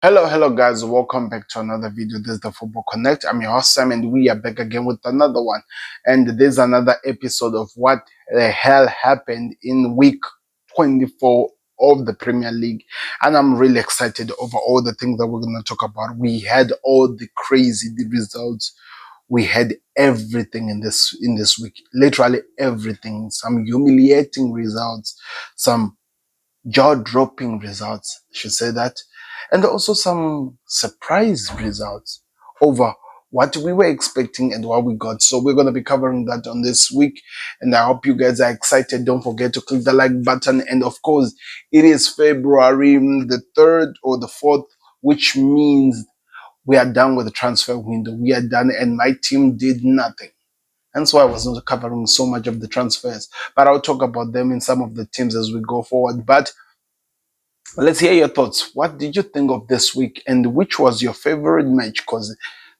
Hello guys, welcome back to another video. This is the Football Connect. I'm your host Sam and we are back again with another one. And there's another episode of what the hell happened in week 24 of the Premier League. And I'm really excited over all the things that we're going to talk about. We had all the crazy results. We had everything in this week. Literally everything. Some humiliating results, some jaw-dropping results, I should say that, and also some surprise results over what we were expecting and what we got. So we're going to be covering that on this week, and I hope you guys are excited. Don't forget to click the like button, and of course, it is February the 3rd or the 4th, which means we are done with the transfer window. We are done, and my team did nothing. Hence why I was not covering so much of the transfers, but I'll talk about them in some of the teams as we go forward. But let's hear your thoughts. What did you think of this week, and which was your favorite match? Because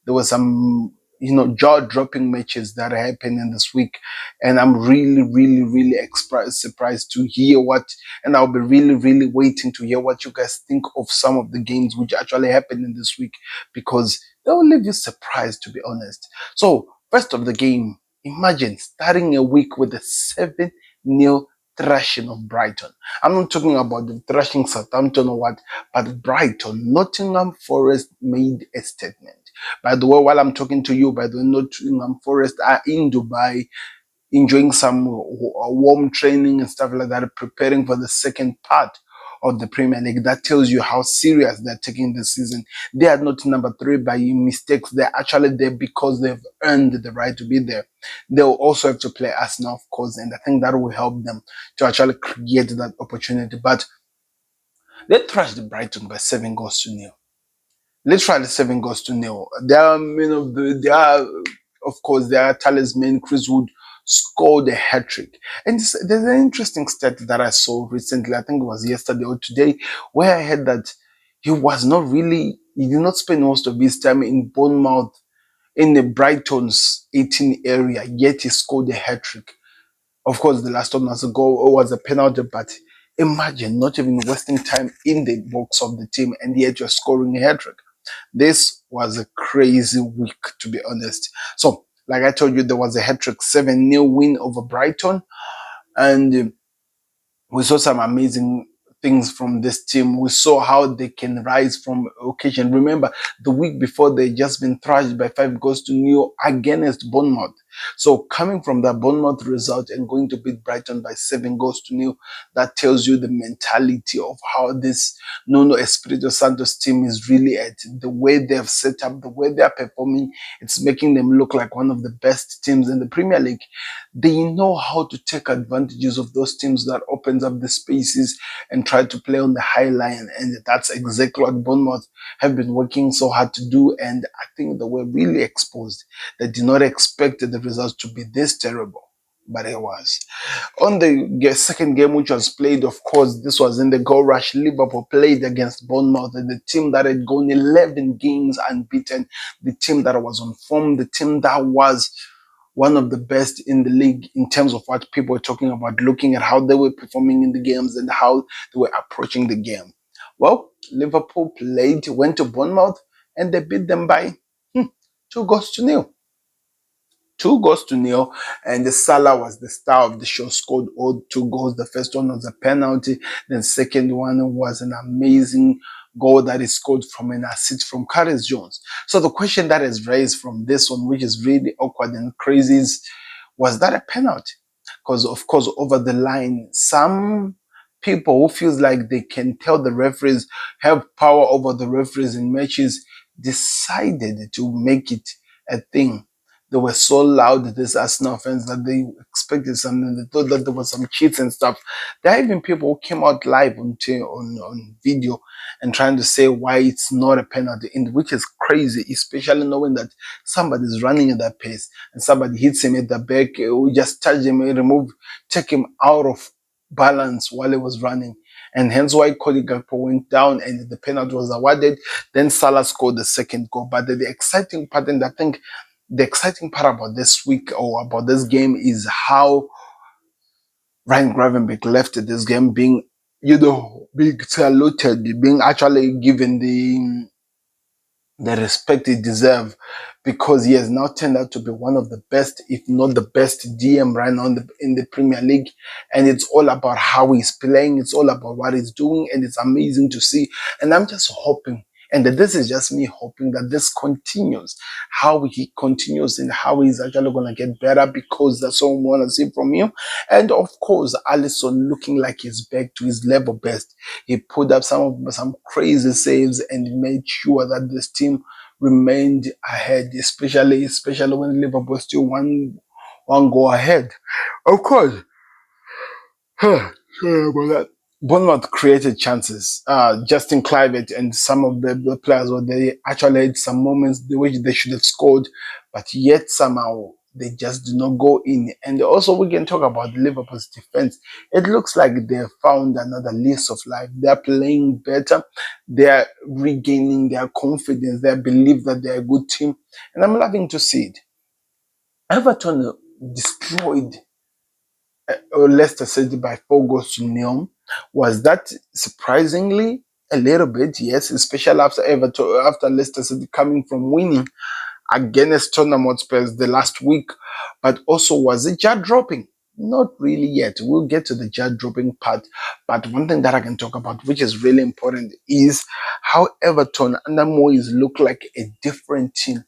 there were some, jaw-dropping matches that happened in this week, and I'm really surprised to hear what, and I'll be really waiting to hear what you guys think of some of the games which actually happened in this week, because they will leave you surprised, to be honest. So, first of the game, imagine starting a week with a 7-0 thrashing of Brighton. I'm not talking about the thrashing Southampton or what, but Brighton. Nottingham Forest made a statement. By the way, while I'm talking to you, by the way, Nottingham Forest are in Dubai enjoying some warm training and stuff like that, preparing for the second part of the Premier League. That tells you how serious they're taking the season. They are not number 3 by mistakes. They're actually there because they've earned the right to be there. They'll also have to play Arsenal, of course, and I think that will help them to actually create that opportunity. But they thrashed Brighton by 7 goals to 0. Literally 7 goals to 0. They are of course, their talisman Chris Wood scored a hat trick. And there's an interesting stat that I saw recently. I think it was yesterday or today, where I heard that he did not spend most of his time in Bournemouth, in the Brighton's 18 area, yet he scored a hat trick. Of course, the last one was a goal or was a penalty, but imagine not even wasting time in the box of the team and yet you're scoring a hat trick. This was a crazy week, to be honest. So, like I told you, there was a hat-trick 7-0 win over Brighton, and we saw some amazing things from this team. We saw how they can rise from occasion. Remember, the week before, they just been thrashed by 5 goals to 0 against Bournemouth. So coming from that Bournemouth result and going to beat Brighton by 7 goals to 0, that tells you the mentality of how this Nuno Espirito Santos team is really at. The way they have set up, the way they are performing, it's making them look like one of the best teams in the Premier League. They know how to take advantages of those teams that opens up the spaces and try to play on the high line. And that's exactly what Bournemouth have been working so hard to do. And I think they were really exposed. They did not expect the results to be this terrible, but it was. On the second game, which was played, of course, this was in the goal rush. Liverpool played against Bournemouth, and the team that had gone 11 games unbeaten, the team that was on form, the team that was one of the best in the league in terms of what people were talking about, looking at how they were performing in the games and how they were approaching the game. Well, Liverpool went to Bournemouth, and they beat them by 2 goals to 0. 2 goals to 0, and the Salah was the star of the show, scored all 2 goals. The first one was a penalty, the second one was an amazing goal that is scored from an assist from Curtis Jones. So the question that is raised from this one, which is really awkward and crazy, is, was that a penalty? Because of course, over the line, some people who feels like they can tell the referees, have power over the referees in matches, decided to make it a thing. They were so loud, these Arsenal fans, that they expected something. They thought that there was some cheats and stuff. There are even people who came out live on video and trying to say why it's not a penalty, which is crazy, especially knowing that somebody is running at that pace and somebody hits him at the back, we just touch him, take him out of balance while he was running. And hence why Cody Gakpo went down and the penalty was awarded. Then Salah scored the second goal. But the exciting part, and I think the exciting part about this week or about this game, is how Ryan Gravenberch left this game being being saluted, being actually given the respect he deserves, because he has now turned out to be one of the best, if not the best DM right now in the Premier League. And it's all about how he's playing. It's all about what he's doing. And it's amazing to see. And I'm just hoping, and this is just me hoping, that this continues, how he continues and how he's actually going to get better, because that's what we want to see from him. And of course, Alisson looking like he's back to his level best. He put up some crazy saves and made sure that this team remained ahead, especially when Liverpool still one goal ahead. Of course, sorry about that. Bournemouth created chances. Justin Clivett and some of the players, where they actually had some moments which they should have scored, but yet somehow they just do not go in. And also, we can talk about Liverpool's defense. It looks like they have found another lease of life. They are playing better. They are regaining their confidence. They believe that they are a good team, and I'm loving to see it. Everton destroyed Leicester City by 4 goals to 0. Was that surprisingly? A little bit, yes, especially after Leicester City coming from winning against Tottenham Hotspur the last week. But also, was it jaw dropping? Not really yet. We'll get to the jaw dropping part. But one thing that I can talk about, which is really important, is how Everton under Moyes look like a different team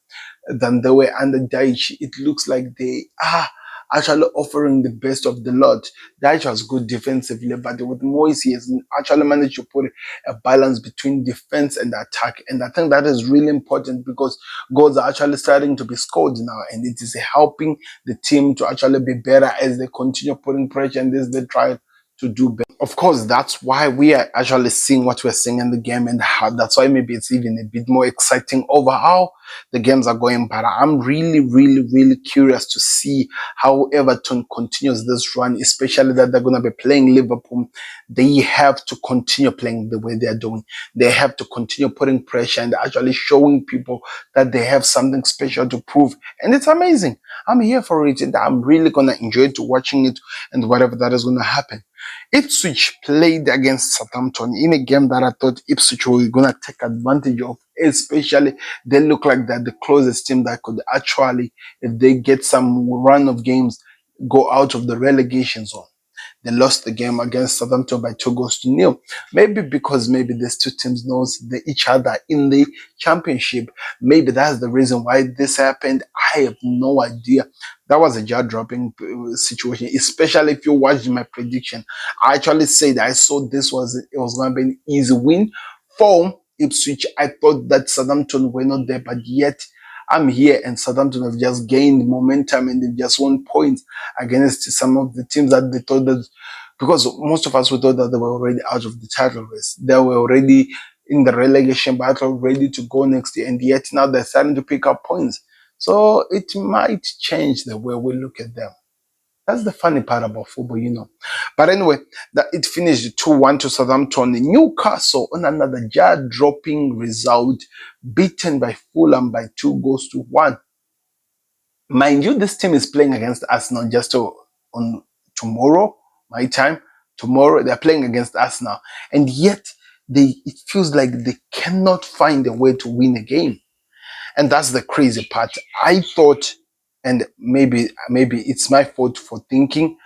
than they were under Dyche. It looks like they are actually offering the best of the lot. Dyche was good defensively, but with Moyes, he has actually managed to put a balance between defense and attack. And I think that is really important, because goals are actually starting to be scored now, and it is helping the team to actually be better as they continue putting pressure and as they try to do better. Of course, that's why we are actually seeing what we're seeing in the game, and how that's why maybe it's even a bit more exciting over how the games are going. But I'm really, really, really curious to see how Everton continues this run, especially that they're going to be playing Liverpool. They have to continue playing the way they're doing. They have to continue putting pressure and actually showing people that they have something special to prove. And it's amazing. I'm here for it, and I'm really going to enjoy watching it and whatever that is going to happen. Ipswich played against Southampton in a game that I thought Ipswich were going to take advantage of, especially they look like they're the closest team that could actually, if they get some run of games, go out of the relegation zone. They lost the game against Southampton by 2 goals to 0. Maybe because maybe these two teams knows each other in the championship. Maybe that's the reason why this happened. I have no idea. That was a jaw-dropping situation, especially if you watched my prediction. I actually said I saw it was going to be an easy win for Ipswich. I thought that Southampton were not there, but yet I'm here, and Southampton have just gained momentum and they've just won points against some of the teams that they thought that, because most of us we thought that they were already out of the title race. They were already in the relegation battle, ready to go next year, and yet now they're starting to pick up points. So it might change the way we look at them. That's the funny part about football. But anyway, that it finished 2-1 to Southampton. Newcastle on another jaw-dropping result, beaten by Fulham by 2 goals to 1. Mind you, this team is playing against Arsenal on tomorrow, my time. Tomorrow they're playing against Arsenal, and yet it feels like they cannot find a way to win a game. And that's the crazy part. I thought, and maybe it's my fault for thinking.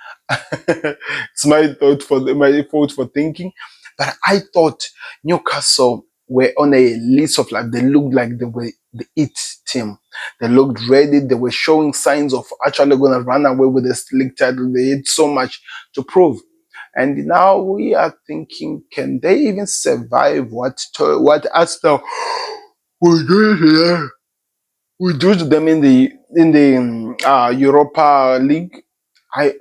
It's my fault for thinking. But I thought Newcastle were on a list of life. They looked like they were the it team. They looked ready. They were showing signs of actually going to run away with this league title. They had so much to prove. And now we are thinking, can they even survive what Arsenal will do to them? We do to them in the Europa League.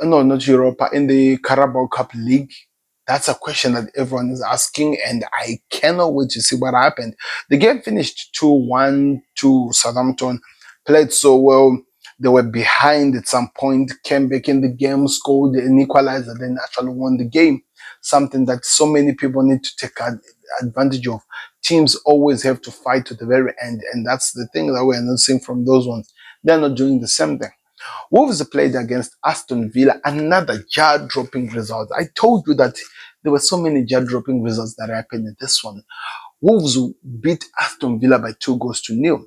No, not Europa, in the Carabao Cup League. That's a question that everyone is asking, and I cannot wait to see what happened. The game finished 2-1 to Southampton. Played so well. They were behind at some point, came back in the game, scored an equalizer, then actually won the game. Something that so many people need to take advantage of. Teams always have to fight to the very end, and that's the thing that we're not seeing from those ones. They're not doing the same thing. Wolves played against Aston Villa, another jaw-dropping result. I told you that there were so many jaw-dropping results that happened in this one. Wolves beat Aston Villa by 2 goals to 0.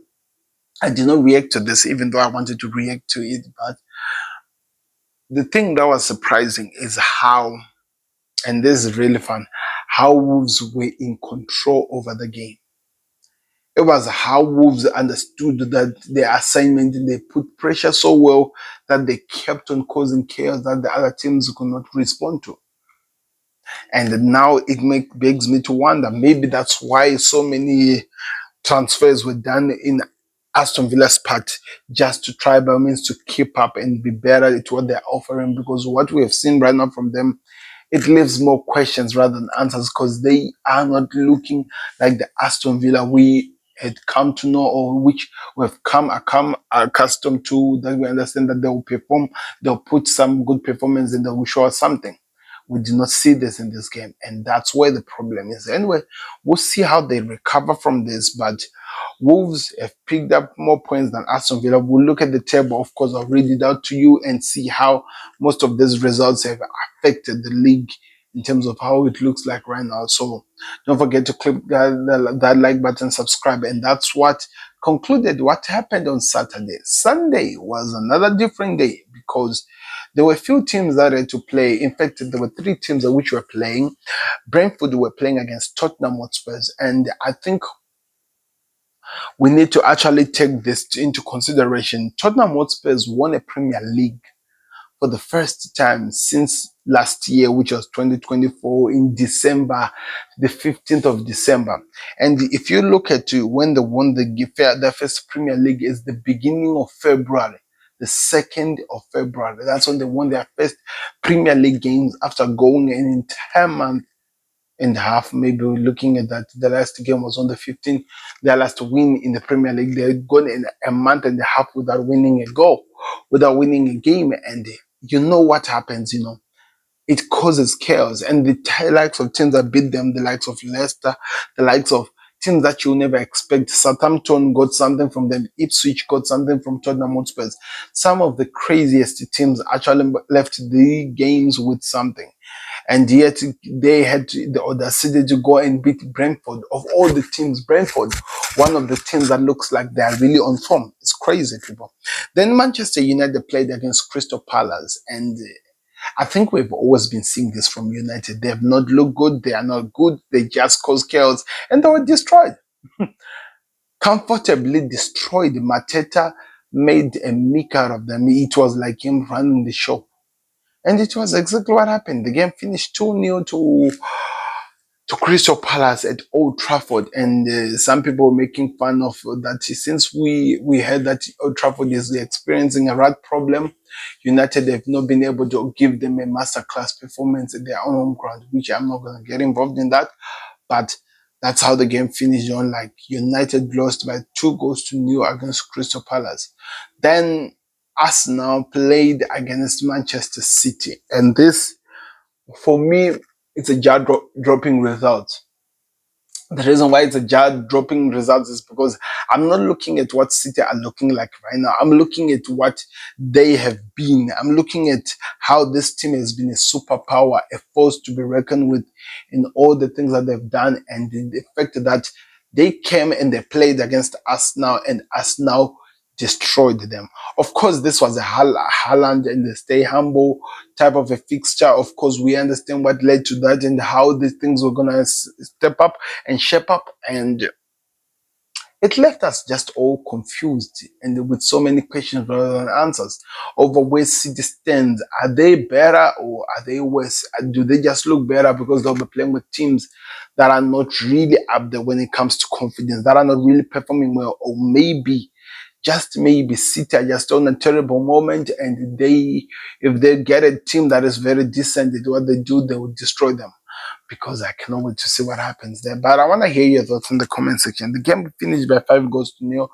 I did not react to this, even though I wanted to react to it. But the thing that was surprising is how, and this is really fun, how Wolves were in control over the game. It was how Wolves understood that their assignment, and they put pressure so well that they kept on causing chaos that the other teams could not respond to. And now it begs me to wonder, maybe that's why so many transfers were done in Aston Villa's part, just to try by means to keep up and be better at what they're offering, because what we have seen right now from them, it leaves more questions rather than answers, because they are not looking like the Aston Villa we had come to know, or which we've come accustomed to, that we understand that they will perform, they'll put some good performance and they will show us something. We do not see this in this game, and that's where the problem is. Anyway, we'll see how they recover from this, but Wolves have picked up more points than Aston Villa. We'll look at the table. Of course, I'll read it out to you and see how most of these results have affected the league in terms of how it looks like right now. So don't forget to click that like button, subscribe. And that's what concluded what happened on Saturday. Sunday was another different day because there were a few teams that had to play. In fact, there were 3 teams which were playing. Brentford were playing against Tottenham Hotspurs, and I think we need to actually take this into consideration. Tottenham Hotspurs won a Premier League for the first time since last year, which was 2024, in December, the 15th of December. And if you look at when they won the first Premier League, is the beginning of February, the 2nd of February. That's when they won their first Premier League games after going an entire month and a half. Maybe we're looking at that. The last game was on the 15th. Their last win in the Premier League. They had gone in a month and a half without winning a goal, without winning a game. And you know what happens, it causes chaos. And the likes of teams that beat them, the likes of Leicester, the likes of teams that you'll never expect. Southampton got something from them. Ipswich got something from Tottenham Hotspurs. Some of the craziest teams actually left the games with something. And yet they had the audacity to go and beat Brentford. Of all the teams, Brentford, one of the teams that looks like they are really on form. It's crazy, people. Then Manchester United played against Crystal Palace, and I think we've always been seeing this from United. They have not looked good. They are not good. They just cause chaos, and they were destroyed. Comfortably destroyed. Mateta made a meek out of them. It was like him running the show. And it was exactly what happened. The game finished 2-0 to Crystal Palace at Old Trafford. And some people were making fun of that. Since we heard that Old Trafford is experiencing a rat problem, United have not been able to give them a masterclass performance at their own home ground, which I'm not going to get involved in that. But that's how the game finished on. Like, United lost by 2 goals to 0 against Crystal Palace. Then Arsenal played against Manchester City. And this, for me, it's a jaw-dropping result. The reason why it's a jaw-dropping result is because I'm not looking at what City are looking like right now. I'm looking at what they have been. I'm looking at how this team has been a superpower, a force to be reckoned with in all the things that they've done, and the fact that they came and they played against us now, and us now destroyed them. Of course, this was a Haaland and the stay humble type of a fixture. Of course, we understand what led to that and how these things were going to step up and shape up. And it left us just all confused and with so many questions rather than answers over where City stands. Are they better or are they worse? Do they just look better because they'll be playing with teams that are not really up there when it comes to confidence, that are not really performing well? Or maybe, just maybe, City are just on a terrible moment, and if they get a team that is very decent at what they do, they will destroy them. Because I cannot wait to see what happens there. But I want to hear your thoughts in the comment section. The game finished by 5 goals to 0,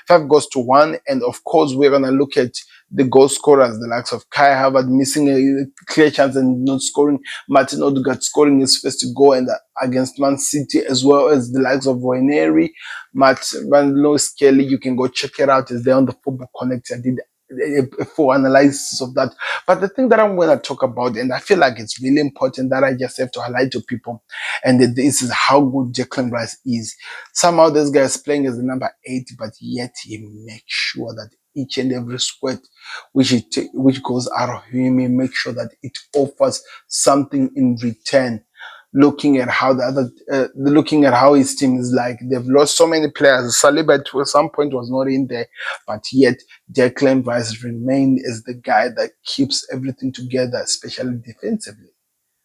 5 goals to 1. And of course, we're going to look at the goal scorers, the likes of Kai Havertz missing a clear chance and not scoring, Martin Odegaard scoring his first goal and against Man City, as well as the likes of Voineri, Matt Van Kelly. You can go check it out. It's there on the Football Connect. I did a full analysis of that. But the thing that I'm going to talk about, and I feel like it's really important that I just have to highlight to people, and this is how good Declan Rice is. Somehow this guy is playing as the number 8, but yet he makes sure that each and every squad which goes out of him, he makes sure that it offers something in return. Looking at how looking at how his team is like, they've lost so many players. Saliba at some point was not in there, but yet Declan Rice remained as the guy that keeps everything together, especially defensively.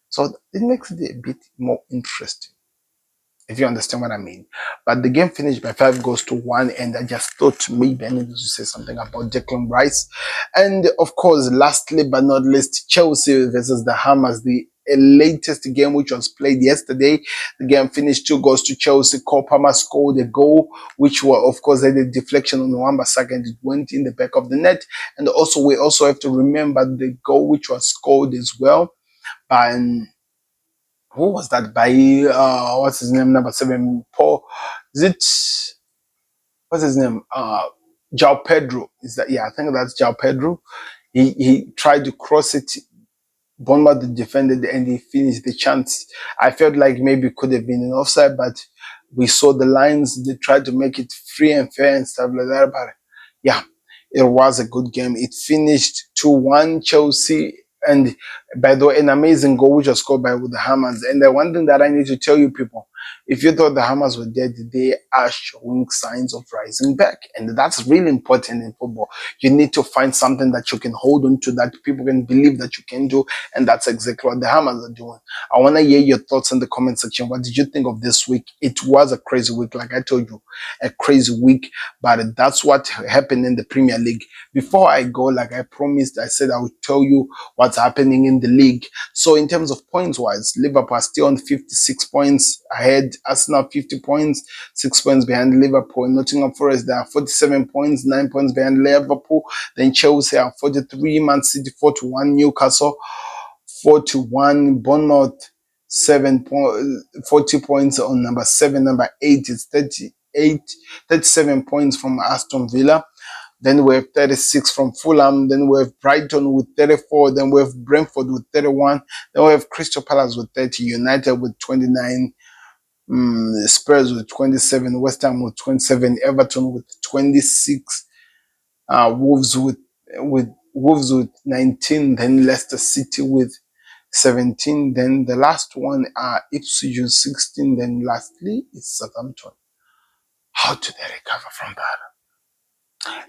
So it makes it a bit more interesting, if you understand what I mean. But the game finished by 5-1, and I just thought maybe I needed to say something about Declan Rice. And of course, lastly but not least, Chelsea versus the Hammers, the latest game which was played yesterday. The game finished 2 goals to Chelsea. Cole Palmer scored a goal, which were, of course, had a deflection on Wan-Bissaka, and it went in the back of the net. And also, we also have to remember the goal which was scored as well by who was that by what's his name, number 7, Paul, is it, what's his name, João Pedro, is that, yeah, I think that's João Pedro. He tried to cross it. Bournemouth defended and he finished the chance. I felt like maybe it could have been an offside, but we saw the lines. They tried to make it free and fair and stuff like that. But yeah, it was a good game. It finished 2-1 Chelsea. And by the way, an amazing goal which was scored by the Hammers. And the one thing that I need to tell you people, if you thought the Hammers were dead, they are showing signs of rising back. And that's really important in football. You need to find something that you can hold on to, that people can believe that you can do. And that's exactly what the Hammers are doing. I want to hear your thoughts in the comment section. What did you think of this week? It was a crazy week, like I told you, a crazy week. But that's what happened in the Premier League. Before I go, like I promised, I said I would tell you what's happening in the league. So in terms of points wise, Liverpool are still on 56 points ahead. Arsenal 50 points, 6 points behind Liverpool. Nottingham Forest, they are 47 points, 9 points behind Liverpool. Then Chelsea are 43, Man City 41, Newcastle 41, Bournemouth 40 points on number 7. Number 8 is 37 points from Aston Villa. Then we have 36 from Fulham. Then we have Brighton with 34. Then we have Brentford with 31. Then we have Crystal Palace with 30. United with 29. Spurs with 27. West Ham with 27. Everton with 26. Wolves with 19. Then Leicester City with 17. Then the last one are Ipswich 16. Then lastly is Southampton. How do they recover from that?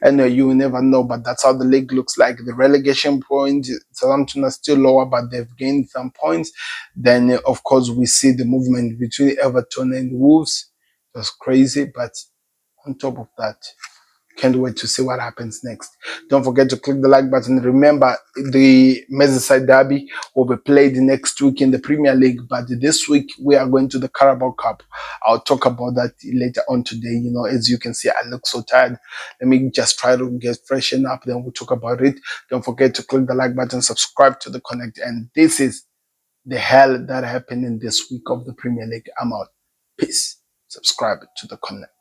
And you will never know, but that's how the league looks like. The relegation point, Southampton are still lower, but they've gained some points. Then, of course, we see the movement between Everton and Wolves. It was crazy, but on top of that, can't wait to see what happens next. Don't forget to click the like button. Remember, the Merseyside Derby will be played next week in the Premier League, but this week we are going to the Carabao Cup. I'll talk about that later on today. You know, as you can see, I look so tired. Let me just try to get freshened up, then we'll talk about it. Don't forget to click the like button, subscribe to the Connect, and this is the hell that happened in this week of the Premier League. I'm out. Peace. Subscribe to the Connect.